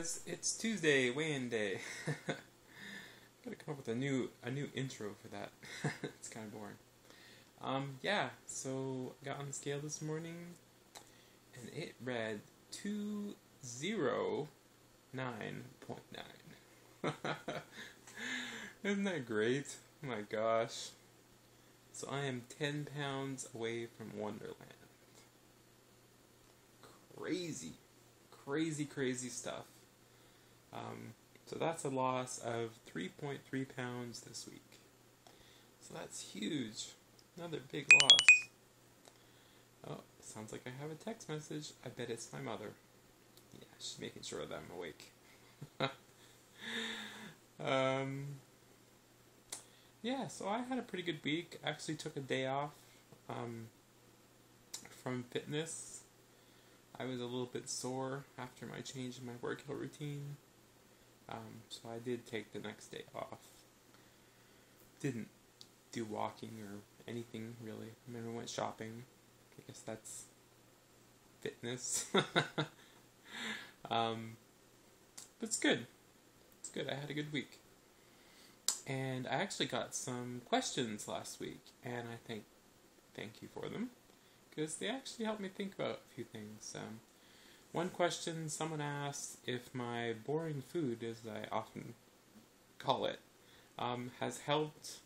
It's Tuesday, weigh-in day. Gotta come up with a new intro for that. It's kind of boring. Yeah. So I got on the scale this morning, and it read 209.9. Isn't that great? Oh my gosh. So I am 10 pounds away from Wonderland. Crazy, crazy stuff. So that's a loss of 3.3 pounds this week. So that's huge. Another big loss. Oh, sounds like I have a text message. I bet it's my mother. Yeah, she's making sure that I'm awake. Yeah, so I had a pretty good week. Actually took a day off from fitness. I was a little bit sore after my change in my workout routine. So I did take the next day off. Didn't do walking or anything really. I mean, I went shopping. I guess that's fitness. But it's good. It's good. I had a good week. And I actually got some questions last week, and I thank you for them, because they actually helped me think about a few things. One question someone asked if my boring food, as I often call it, has helped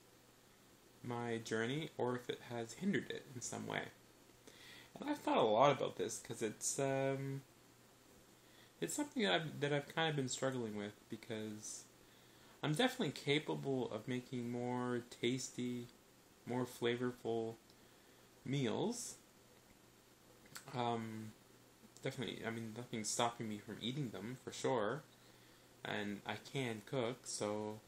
my journey or if it has hindered it in some way. And I've thought a lot about this because it's something that I've kind of been struggling with, because I'm definitely capable of making more tasty, more flavorful meals. Definitely, I mean, nothing's stopping me from eating them, for sure. And I can cook, so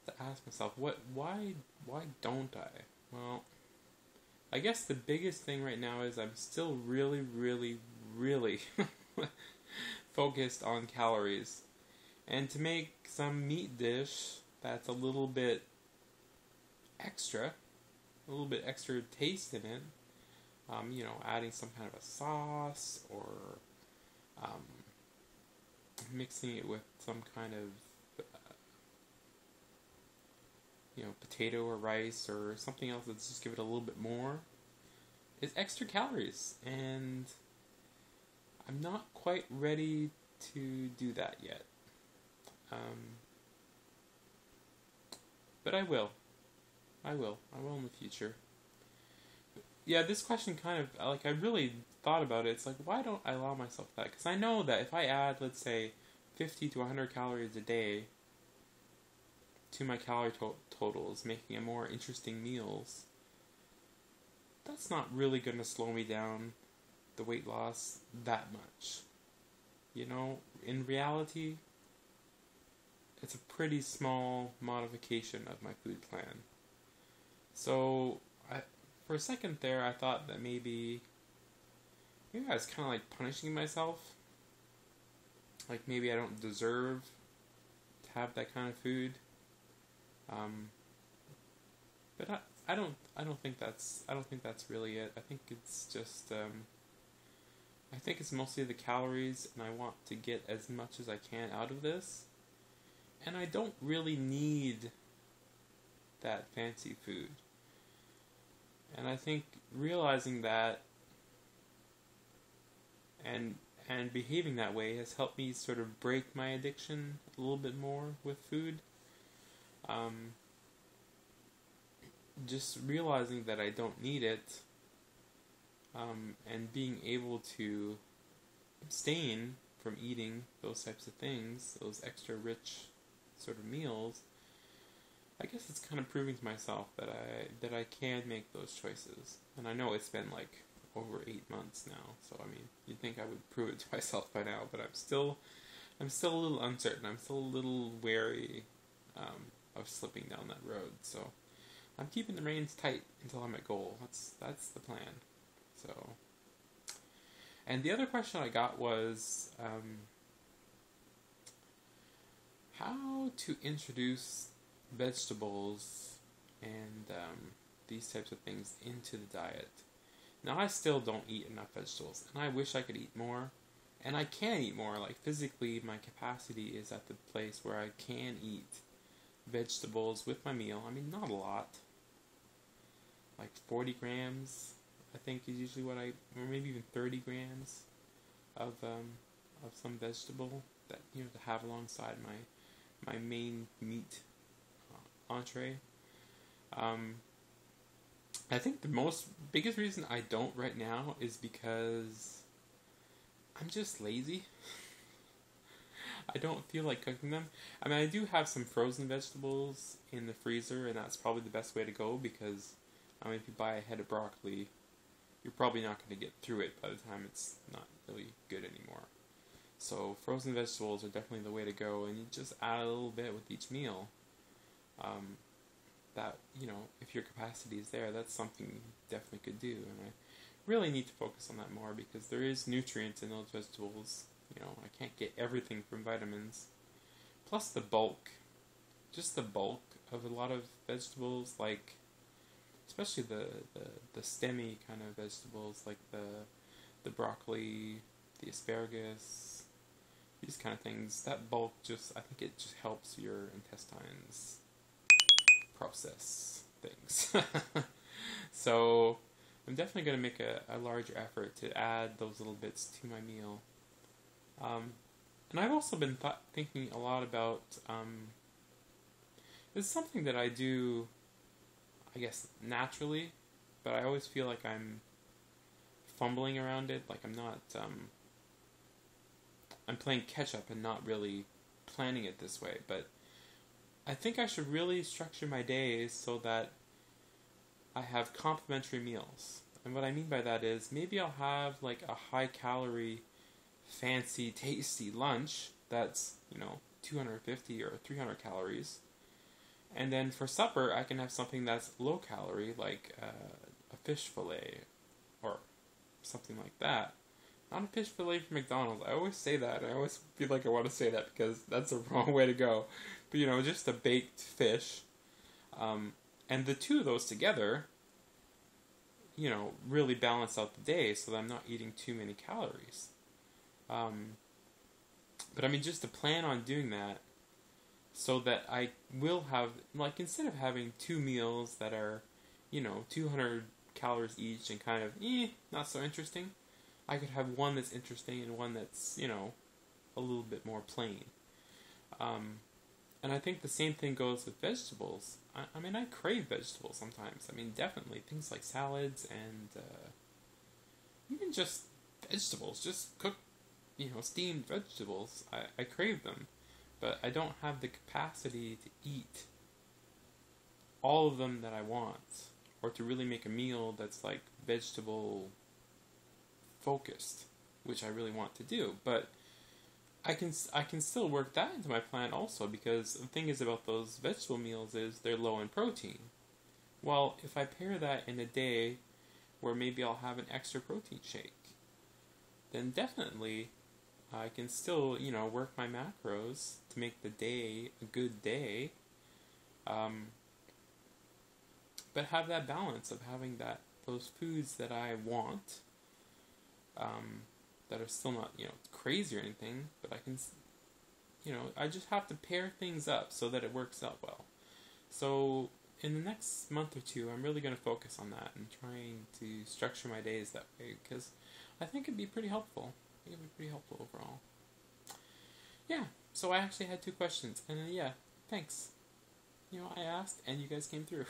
to ask myself, why don't I? Well, I guess the biggest thing right now is I'm still really focused on calories. And to make some meat dish that's a little bit extra taste in it, adding some kind of a sauce, or mixing it with some kind of potato or rice or something else that's just give it a little bit more, is extra calories, and I'm not quite ready to do that yet. But I will in the future. Yeah, this question kind of, I really thought about it. It's like, why don't I allow myself that? Because I know that if I add, let's say, 50 to 100 calories a day to my calorie totals, making a more interesting meals, that's not really going to slow me down the weight loss that much. In reality, it's a pretty small modification of my food plan. So, for a second there, I thought that maybe I was kind of like punishing myself. Like maybe I don't deserve to have that kind of food. But I don't think that's really it. I think it's just I think it's mostly the calories, and I want to get as much as I can out of this. And I don't really need that fancy food. And I think realizing that and behaving that way has helped me sort of break my addiction a little bit more with food. Just realizing that I don't need it, and being able to abstain from eating those types of things, those extra rich sort of meals, I guess it's kind of proving to myself that I can make those choices. And I know it's been like over 8 months now, so I mean, you'd think I would prove it to myself by now, but I'm still a little uncertain. I'm still a little wary of slipping down that road. So I'm keeping the reins tight until I'm at goal. That's the plan. So, and the other question I got was how to introduce vegetables and these types of things into the diet. Now, I still don't eat enough vegetables, and I wish I could eat more, And I can eat more. Like, physically, my capacity is at the place where I can eat vegetables with my meal. I mean, not a lot. Like 40 grams, I think, is usually what or maybe even 30 grams of some vegetable that, to have alongside my main meat entree. I think the biggest reason I don't right now is because I'm just lazy. I don't feel like cooking them. I mean, I do have some frozen vegetables in the freezer, and that's probably the best way to go because, I mean, if you buy a head of broccoli, you're probably not going to get through it by the time it's not really good anymore. So frozen vegetables are definitely the way to go, and you just add a little bit with each meal. That, if your capacity is there, that's something you definitely could do. And I really need to focus on that more because there is nutrients in those vegetables. I can't get everything from vitamins. Plus the bulk. Just the bulk of a lot of vegetables, like, especially the stemmy kind of vegetables, like the broccoli, the asparagus, these kind of things. That bulk I think it just helps your intestines process things. So I'm definitely going to make a larger effort to add those little bits to my meal. And I've also been thinking a lot about, it's something that I do, I guess, naturally, but I always feel like I'm fumbling around it, like I'm not, I'm playing catch up and not really planning it this way, but I think I should really structure my days so that I have complementary meals. And what I mean by that is maybe I'll have like a high calorie, fancy, tasty lunch that's, 250 or 300 calories. And then for supper, I can have something that's low calorie, like a fish fillet or something like that. Not a fish fillet from McDonald's. I always say that. I always feel like I want to say that because that's the wrong way to go. But, just a baked fish. And the two of those together, really balance out the day so that I'm not eating too many calories. But I mean, just to plan on doing that so that I will have, like, instead of having two meals that are, 200 calories each and kind of, not so interesting, I could have one that's interesting and one that's, a little bit more plain. And I think the same thing goes with vegetables. I mean, I crave vegetables sometimes. I mean, definitely. Things like salads and even just vegetables. Just cooked, steamed vegetables. I crave them. But I don't have the capacity to eat all of them that I want. Or to really make a meal that's like vegetable focused. Which I really want to do. But I can still work that into my plan also, because the thing is about those vegetable meals is they're low in protein. Well, if I pair that in a day where maybe I'll have an extra protein shake, then definitely I can still, work my macros to make the day a good day, but have that balance of having those foods that I want, that are still not, crazy or anything, but I can, I just have to pair things up so that it works out well. So in the next month or two, I'm really going to focus on that and trying to structure my days that way, because I think it'd be pretty helpful. I think it'd be pretty helpful overall. Yeah, so I actually had 2 questions, and yeah, thanks. I asked, and you guys came through.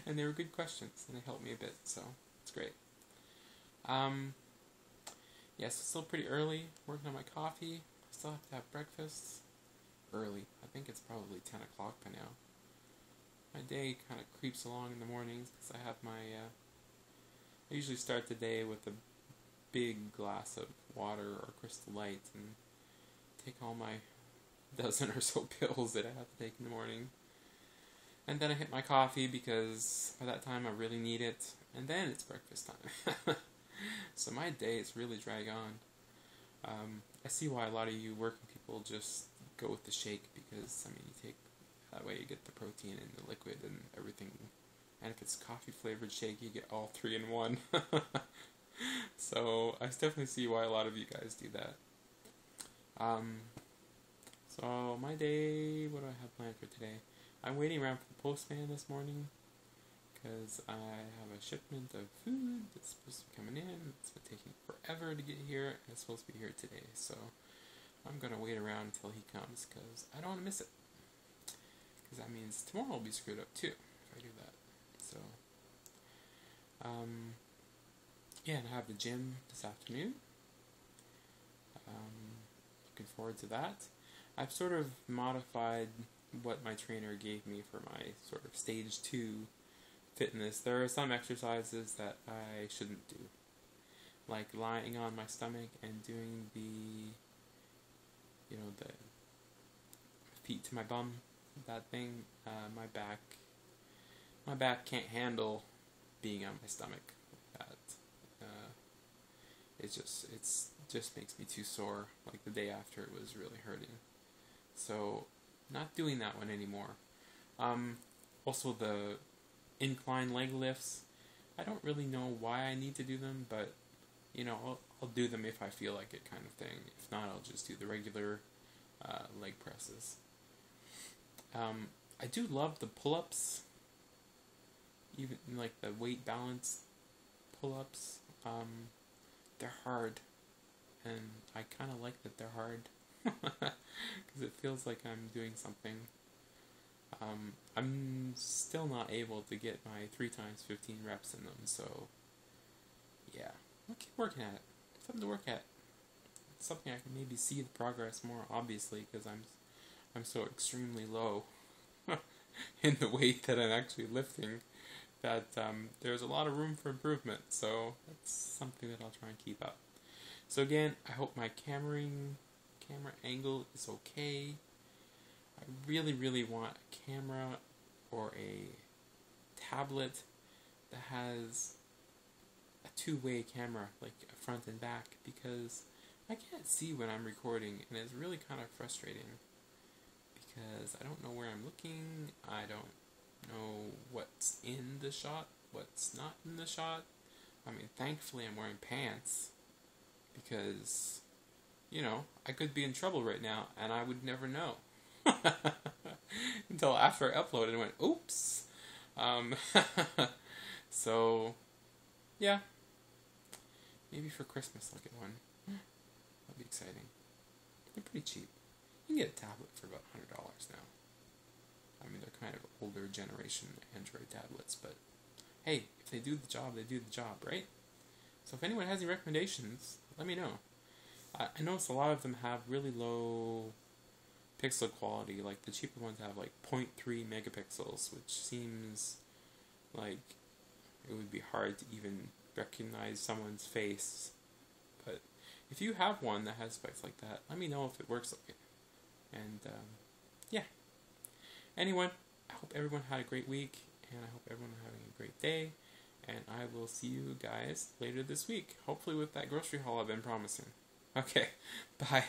And they were good questions, and they helped me a bit, so it's great. Yes, it's still pretty early, working on my coffee. I still have to have breakfast. Early. I think it's probably 10 o'clock by now. My day kind of creeps along in the mornings because I have I usually start the day with a big glass of water or Crystal Light and take all my dozen or so pills that I have to take in the morning. And then I hit my coffee because by that time I really need it. And then it's breakfast time. So my days really drag on. I see why a lot of you working people just go with the shake because, you take, that way you get the protein and the liquid and everything. And if it's coffee flavored shake, you get all 3 in one. So I definitely see why a lot of you guys do that. So my day, what do I have planned for today? I'm waiting around for the postman this morning because I have a shipment of food that's supposed to be coming in. It's been taking forever to get here, and it's supposed to be here today. So I'm gonna wait around until he comes because I don't want to miss it. Because that means tomorrow will be screwed up too if I do that. So, yeah, and I have the gym this afternoon. Looking forward to that. I've sort of modified what my trainer gave me for my sort of stage 2 fitness. There are some exercises that I shouldn't do, like lying on my stomach and doing the feet to my bum, that thing. My back can't handle being on my stomach like that. It just makes me too sore. Like the day after, it was really hurting. So, not doing that one anymore. Also the incline leg lifts. I don't really know why I need to do them, but I'll do them if I feel like it, kind of thing. If not, I'll just do the regular leg presses. I do love the pull-ups, even like the weight balance pull-ups. They're hard, and I kind of like that they're hard because it feels like I'm doing something. I'm still not able to get my 3 times 15 reps in them, so yeah, I'll keep working at it. Something to work at. It's something I can maybe see the progress more obviously because I'm so extremely low in the weight that I'm actually lifting that there's a lot of room for improvement. So that's something that I'll try and keep up. So again, I hope my camera angle is okay. I really, really want a camera or a tablet that has a 2-way camera, like front and back, because I can't see when I'm recording, and it's really kind of frustrating because I don't know where I'm looking. I don't know what's in the shot, what's not in the shot. I mean, thankfully I'm wearing pants because, I could be in trouble right now and I would never know. Until after I uploaded and went, oops. So, yeah. Maybe for Christmas I'll get one. That'll be exciting. They're pretty cheap. You can get a tablet for about $100 now. I mean, they're kind of older generation Android tablets, but hey, if they do the job, they do the job, right? So if anyone has any recommendations, let me know. I noticed a lot of them have really low pixel quality. Like the cheaper ones have like 0.3 megapixels, which seems like it would be hard to even recognize someone's face. But if you have one that has specs like that, let me know if it works like it. And yeah. Anyway, I hope everyone had a great week, and I hope everyone having a great day, and I will see you guys later this week, hopefully with that grocery haul I've been promising. Okay, bye.